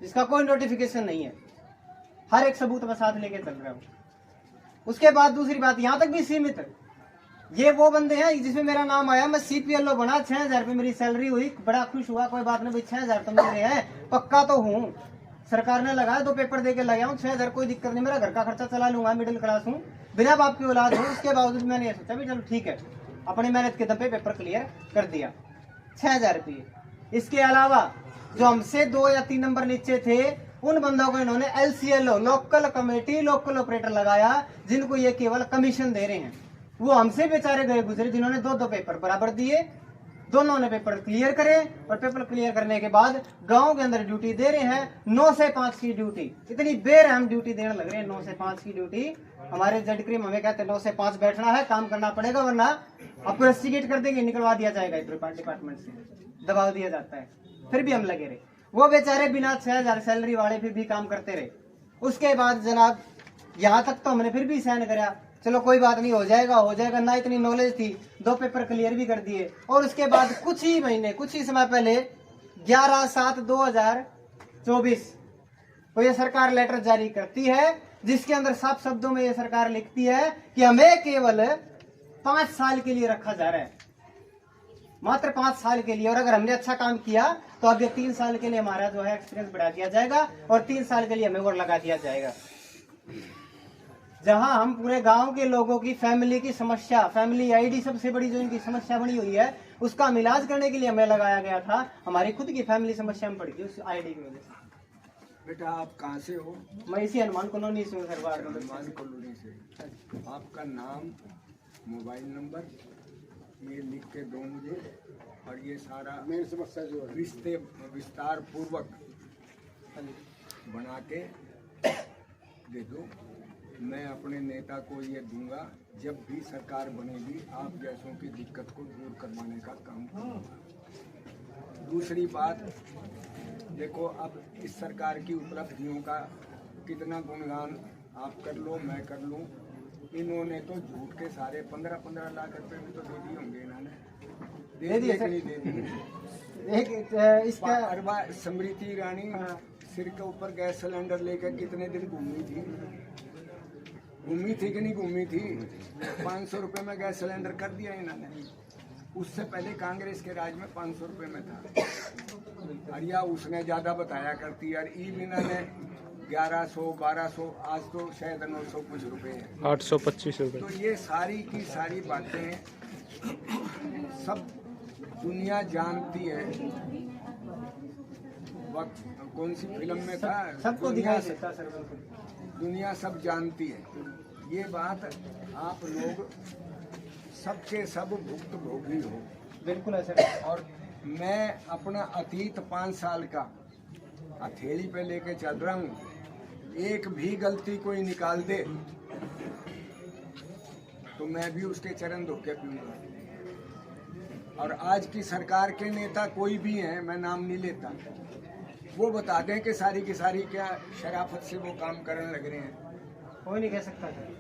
जिसका कोई नोटिफिकेशन नहीं है। हर एक सबूत मैं साथ लेके चल रहा हूँ। उसके बाद दूसरी बात यहाँ तक भी सीमित है, ये वो बंदे हैं जिसमें मेरा नाम आया, मैं CPLO बना, 6000 रुपये मेरी सैलरी हुई, बड़ा खुश हुआ, कोई बात नहीं भाई 6000 तो मिल रहे हैं, पक्का तो हूँ, सरकार ने लगाया, 2 पेपर दे के लगाया हूँ, 6000 कोई दिक्कत नहीं, मेरा घर का खर्चा चला लूंगा, मिडिल क्लास हूँ, बिना बाप की औलाद हूँ। उसके बावजूद मैंने ये सोचा भी चलो ठीक है, अपनी मेहनत के दम पे पेपर क्लियर कर दिया, 6000 रुपये। इसके अलावा जो हमसे 2 या 3 नंबर नीचे थे, उन बंदों को इन्होंने LCLO, local committee local operator लगाया, जिनको ये केवल कमीशन दे रहे हैं। वो हमसे बेचारे गए गुजरे जिन्होंने 2-2 पेपर बराबर दिए, दोनों ने पेपर क्लियर करे, और पेपर क्लियर करने के बाद गांव के अंदर ड्यूटी दे रहे हैं, 9 से 5 की ड्यूटी, इतनी बेरहम ड्यूटी देने लग रहे हैं। 9 से 5 की ड्यूटी, हमारे जज क्रीम हमें कहते हैं 9 से 5 बैठना है, काम करना पड़ेगा, वरना आपको रस्टिकेट कर देंगे, निकलवा दिया जाएगा इधर डिपार्टमेंट से, दबाव दिया जाता है। फिर भी हम लगे रहे, वो बेचारे बिना 6000 सैलरी वाले फिर भी काम करते रहे। उसके बाद जनाब यहाँ तक तो हमने फिर भी सहन करा, चलो कोई बात नहीं, हो जाएगा, ना इतनी नॉलेज थी, 2 पेपर क्लियर भी कर दिए। और उसके बाद कुछ ही समय पहले 11/7/2024 को ये सरकार लेटर जारी करती है, जिसके अंदर साफ शब्दों में ये सरकार लिखती है कि हमें केवल 5 साल के लिए रखा जा रहा है, मात्र 5 साल के लिए, और अगर हमने अच्छा काम किया तो अब ये 3 साल के लिए हमारा जो है एक्सपीरियंस बढ़ा दिया जाएगा, और 3 साल के लिए हमें और लगा दिया जाएगा। जहां हम पूरे गांव के लोगों की फैमिली की समस्या, फैमिली ID सबसे बड़ी जो इनकी समस्या बनी हुई है, उसका इलाज करने के लिए हमें लगाया गया था, हमारी खुद की फैमिली समस्या में पड़ गई उस ID की वजह से। बेटा आप कहाँ से हो? मैं इसी हनुमान कॉलोनी से हूँ सर, हनुमान कॉलोनी से। आपका नाम, मोबाइल नंबर ये लिख के दो मुझे, और ये सारा मेरी समस्या जो है रिश्ते विस्तार पूर्वक बना के दे दो। मैं अपने नेता को ये दूंगा, जब भी सरकार बनेगी आप जैसों की दिक्कत को दूर करवाने का काम करूँगा। दूसरी बात देखो, अब इस सरकार की उपलब्धियों का कितना गुणगान आप कर लो, मैं कर लूँ, इन्होंने तो झूठ के सारे 15-15 लाख रुपए भी तो दे दिए होंगे, इन्होंने दे दिए कि नहीं दे दिए? एक इसका अरबा स्मृति ईरानी सिर के ऊपर गैस सिलेंडर लेकर कितने दिन घूमी थी कि नहीं घूमी थी? 500 रुपये में गैस सिलेंडर कर दिया इन्होंने। उससे पहले कांग्रेस के राज में 500 रुपये में था, और या उसने ज़्यादा बताया करती, और ईब इन्होंने 1100-1200, आज तो शायद 900 कुछ रुपये है, 825 रुपये। तो ये सारी की सारी बातें सब दुनिया जानती है। वक्त कौन सी फिल्म में था, सबको दिखाई देता सर, दुनिया सब जानती है। ये बात आप लोग सबके सब भुक्त भोगी हो। बिल्कुल है सर। और मैं अपना अतीत 5 साल का हथेली पे लेके चल रहा हूँ, एक भी गलती कोई निकाल दे तो मैं भी उसके चरण धो के पीऊंगा। और आज की सरकार के नेता कोई भी हैं, मैं नाम नहीं लेता, वो बता दें कि सारी की सारी क्या शराफत से वो काम करने लग रहे हैं, कोई नहीं कह सकता सर।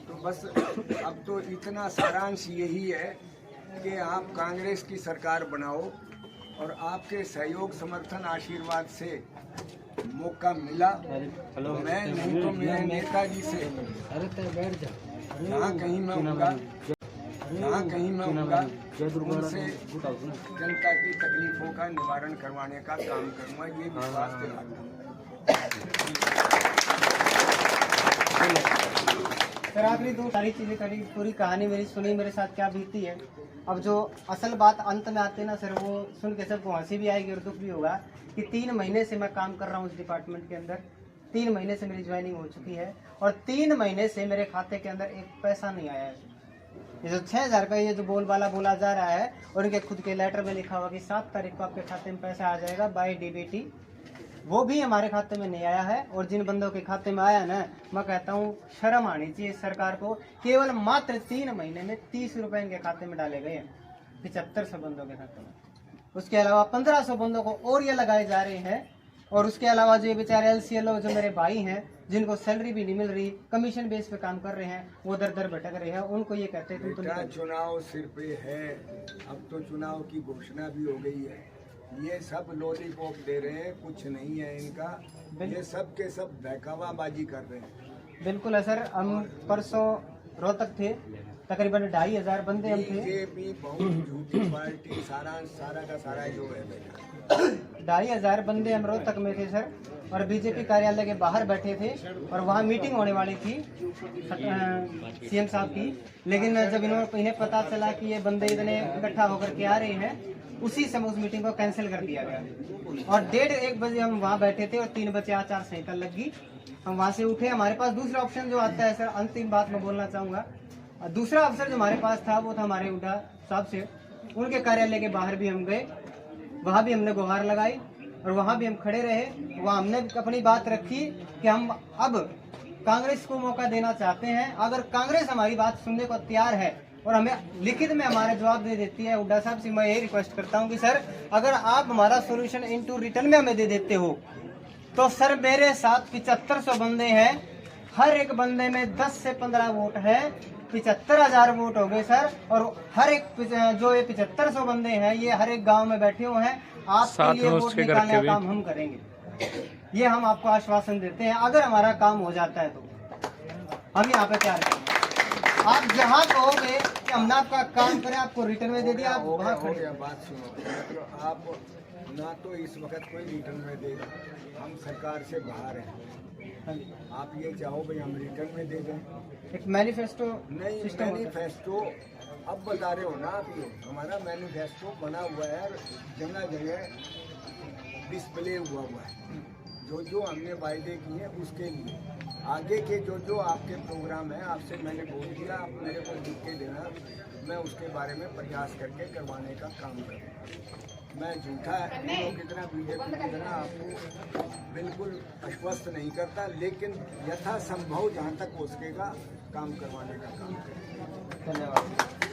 तो बस अब तो इतना सारांश यही है कि आप कांग्रेस की सरकार बनाओ, और आपके सहयोग समर्थन आशीर्वाद से मौका मिला, मैं नहीं तो मेरे नेताजी से जहाँ कहीं मैं होऊंगा, उनसे जनता की तकलीफों का निवारण करवाने का काम करूँगा, ये विश्वास दिलाता हूँ। सर आखिरी तो सारी चीजें करी, पूरी कहानी मेरी सुनी, मेरे साथ क्या बीती है। अब जो असल बात अंत में आते ना सर, वो सुन के सबको हंसी भी आएगी और दुख भी होगा कि 3 महीने से मैं काम कर रहा हूँ इस डिपार्टमेंट के अंदर, 3 महीने से मेरी ज्वाइनिंग हो चुकी है, और 3 महीने से मेरे खाते के अंदर एक पैसा नहीं आया है। ये जो 6000 का ये जो बोलबाला बोला जा रहा है, और इनके खुद के लेटर में लिखा हुआ कि 7 तारीख को आपके खाते में पैसा आ जाएगा बाय DBT, वो भी हमारे खाते में नहीं आया है। और जिन बंदों के खाते में आया ना, मैं कहता हूँ शर्म आनी चाहिए सरकार को। केवल मात्र 3 महीने में 30 रुपए इनके खाते में डाले गए हैं, 7500 बंदों के खाते में। उसके अलावा 1500 बंदों को और ये लगाए जा रहे हैं। और उसके अलावा जो ये बेचारे LCLO जो मेरे भाई हैं, जिनको सैलरी भी नहीं मिल रही, कमीशन बेस पे काम कर रहे हैं, वो दर दर भटक रहे हैं, उनको ये कहते हैं बेटा चुनाव सिर पे है, अब तो चुनाव की घोषणा भी हो गई है, ये सब लॉलीपॉप दे रहे हैं, कुछ नहीं है इनका। ये सब के सब बहकावाबाजी कर रहे हैं। बिल्कुल है सर। हम परसों रोहतक थे, तकरीबन 2,500 बंदे हम थे। बीजेपी बहुत झूठी पार्टी, सारा का सारा जो है बेटा। 2,500 बंदे हम रोहतक में थे सर, और बीजेपी कार्यालय के बाहर बैठे थे, और वहाँ मीटिंग होने वाली थी सीएम साहब की। लेकिन जब इन्हें पता चला कि ये बंदे इतने इकट्ठा होकर के आ रहे हैं, उसी समय उस मीटिंग को कैंसिल कर दिया गया। और 1:30 बजे हम वहाँ बैठे थे और 3 बजे आचार संहिता लग गई। हम वहाँ से उठे। हमारे पास दूसरा ऑप्शन जो आता है सर, अंतिम बात मैं बोलना चाहूँगा, दूसरा अवसर जो हमारे पास था वो था हमारे हुड्डा साहब से। उनके कार्यालय के बाहर भी हम गए, वहाँ भी हमने गुहार लगाई और वहाँ भी हम खड़े रहे। वहाँ हमने अपनी बात रखी कि हम अब कांग्रेस को मौका देना चाहते हैं। अगर कांग्रेस हमारी बात सुनने को तैयार है और हमें लिखित में हमारा जवाब दे देती है, हुड्डा साहब से मैं यही रिक्वेस्ट करता हूँ कि सर अगर आप हमारा सोल्यूशन इनटू रिटर्न में हमें दे देते हो तो सर मेरे साथ 7500 बंदे हैं, हर एक बंदे में 10 से 15 वोट है, 75,000 वोट हो गए सर। और हर एक जो ये 7500 बंदे हैं ये हर एक गांव में बैठे हुए हैं, आपके लिए वोट निकालने का काम हम करेंगे। ये हम आपको आश्वासन देते हैं। अगर हमारा काम हो जाता है तो हम यहाँ पे तैयार करेंगे। आप जहाँ कहोगे कि हमने आपका काम करें, आपको रिटर्न में दे दिया, आप वहाँ हो खड़े। गया। बात सुनो, मतलब आप ना तो इस वक्त कोई रिटर्न में देगा, हम सरकार से बाहर हैं। आप ये चाहो भाई हम रिटर्न में दे दें, एक मैनिफेस्टो नहीं सिस्टम होता है। मैनिफेस्टो अब बता रहे हो ना आप, ये हमारा मैनिफेस्टो बना हुआ है, जगह जगह डिस्प्ले हुआ है। जो हमने वायदे किए हैं उसके लिए आगे के जो आपके प्रोग्राम है, आपसे मैंने बोल दिया, आप मेरे को लिख के देना, मैं उसके बारे में प्रयास करके करवाने का काम करूँगा। मैं झूठा कितना बीजेपी कितना आपको बिल्कुल आश्वस्त नहीं करता, लेकिन यथासंभव जहाँ तक हो सकेगा काम करवाने का काम करूँगा। धन्यवाद।